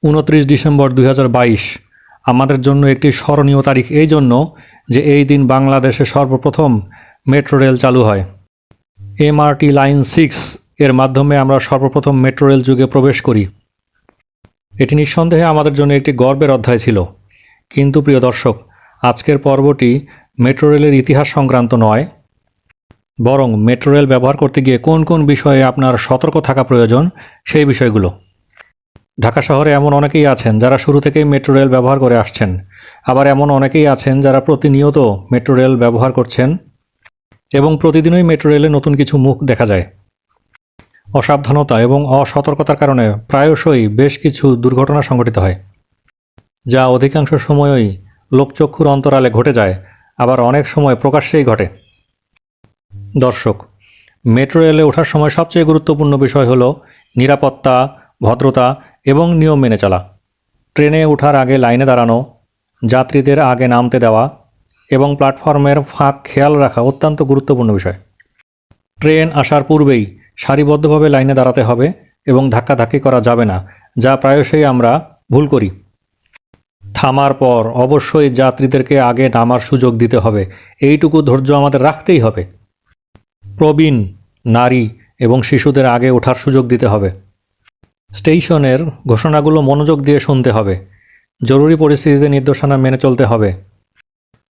29 December 2022 আমাদের জন্য একটি স্মরণীয় তারিখ এই জন্য যে এই দিন বাংলাদেশে সর্বপ্রথম মেট্রো রেল চালু হয়। এমআরটি লাইন 6 এর মাধ্যমে আমরা সর্বপ্রথম মেট্রো রেল যুগে প্রবেশ করি। এটি নিঃসন্দেহে আমাদের জন্য একটি গর্বের অধ্যায় ছিল। কিন্তু প্রিয় দর্শক, আজকের পর্বটি মেট্রো রেলের ইতিহাস সংক্রান্ত নয়, বরং মেট্রো রেল ব্যবহার করতে গিয়ে কোন কোন বিষয়ে আপনার সতর্ক থাকা প্রয়োজন সেই বিষয়গুলো। ঢাকা শহরে এমন অনেকেই আছেন যারা শুরু থেকেই মেট্রো রেল ব্যবহার করে আসছেন, আবার এমন অনেকেই আছেন যারা প্রতিনিয়ত মেট্রো রেল ব্যবহার করছেন এবং প্রতিদিনই মেট্রো রেলে নতুন কিছু মুখ দেখা যায়। অসাবধানতা এবং অসতর্কতার কারণে প্রায়শই বেশ কিছু দুর্ঘটনা সংঘটিত হয়, যা অধিকাংশ সময়ই লোকচক্ষুর অন্তরালে ঘটে যায়, আবার অনেক সময় প্রকাশ্যেই ঘটে। দর্শক, মেট্রো রেলে ওঠার সময় সবচেয়ে গুরুত্বপূর্ণ বিষয় হলো নিরাপত্তা, ভদ্রতা এবং নিয়ম মেনে চলা। ট্রেনে ওঠার আগে লাইনে দাঁড়ানো, যাত্রীদের আগে নামতে দেওয়া এবং প্ল্যাটফর্মের ফাঁক খেয়াল রাখা অত্যন্ত গুরুত্বপূর্ণ বিষয়। ট্রেন আসার পূর্বেই সারিবদ্ধভাবে লাইনে দাঁড়াতে হবে এবং ধাক্কাধাক্কি করা যাবে না, যা প্রায়শই আমরা ভুল করি। থামার পর অবশ্যই যাত্রীদেরকে আগে নামার সুযোগ দিতে হবে, এইটুকু ধৈর্য আমাদের রাখতেই হবে। প্রবীণ, নারী এবং শিশুদের আগে ওঠার সুযোগ দিতে হবে। স্টেশনের ঘোষণাগুলো মনোযোগ দিয়ে শুনতে হবে। জরুরি পরিস্থিতিতে নির্দেশনা মেনে চলতে হবে।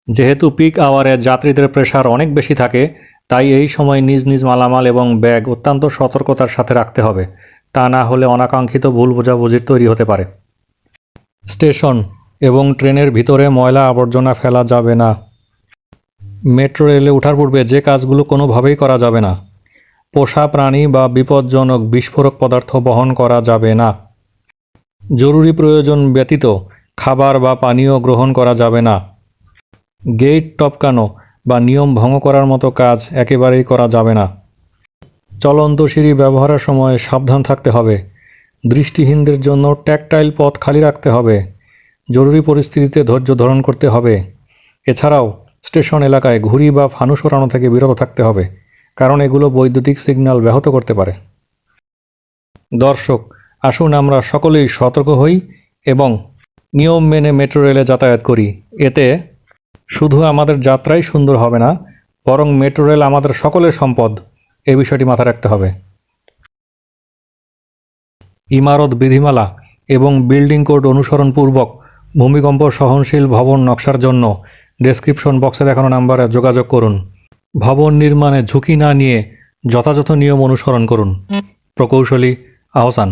যেহেতু পিক আওয়ারে যাত্রীদের প্রেশার অনেক বেশি থাকে, তাই এই সময় নিজ নিজ মালামাল এবং ব্যাগ অত্যন্ত সতর্কতার সাথে রাখতে হবে, তা না হলে অনাকাঙ্ক্ষিত ভুল বোঝাবুঝির তৈরি হতে পারে। স্টেশন এবং ট্রেনের ভিতরে ময়লা আবর্জনা ফেলা যাবে না। মেট্রো রেলে ওঠার পূর্বে যে কাজগুলো কোনোভাবেই করা যাবে না: পোষা প্রাণী বা বিপজ্জনক বিস্ফোরক পদার্থ বহন করা যাবে না। জরুরি প্রয়োজন ব্যতীত খাবার বা পানীয় গ্রহণ করা যাবে না। গেট টপকানো বা নিয়ম ভঙ্গ করার মতো কাজ একেবারেই করা যাবে না। চলন্ত সিঁড়ি ব্যবহারের সময় সাবধান থাকতে হবে। দৃষ্টিহীনদের জন্য ট্যাকটাইল পথ খালি রাখতে হবে। জরুরি পরিস্থিতিতে ধৈর্য ধারণ করতে হবে। এছাড়াও স্টেশন এলাকায় ঘুড়ি বা ফানুস ওড়ানো থেকে বিরত থাকতে হবে, কারণ এগুলো বৈদ্যুতিক সিগন্যাল ব্যাহত করতে পারে। দর্শক, আসুন আমরা সকলেই সতর্ক হই এবং নিয়ম মেনে মেট্রো রেলে যাতায়াত করি। এতে শুধু আমাদের যাত্রাই সুন্দর হবে না, বরং মেট্রো রেল আমাদের সকলের সম্পদ, এই বিষয়টি মাথায় রাখতে হবে। ইমারত বিধিমালা এবং বিল্ডিং কোড অনুসরণপূর্বক ভূমিকম্প সহনশীল ভবন নকশার জন্য ডেসক্রিপশন বক্সে দেখানো নাম্বারে যোগাযোগ করুন। ভবন নির্মাণে ঝুঁকি না নিয়ে যথাযথ নিয়ম অনুসরণ করুন। প্রকৌশলী আহসান।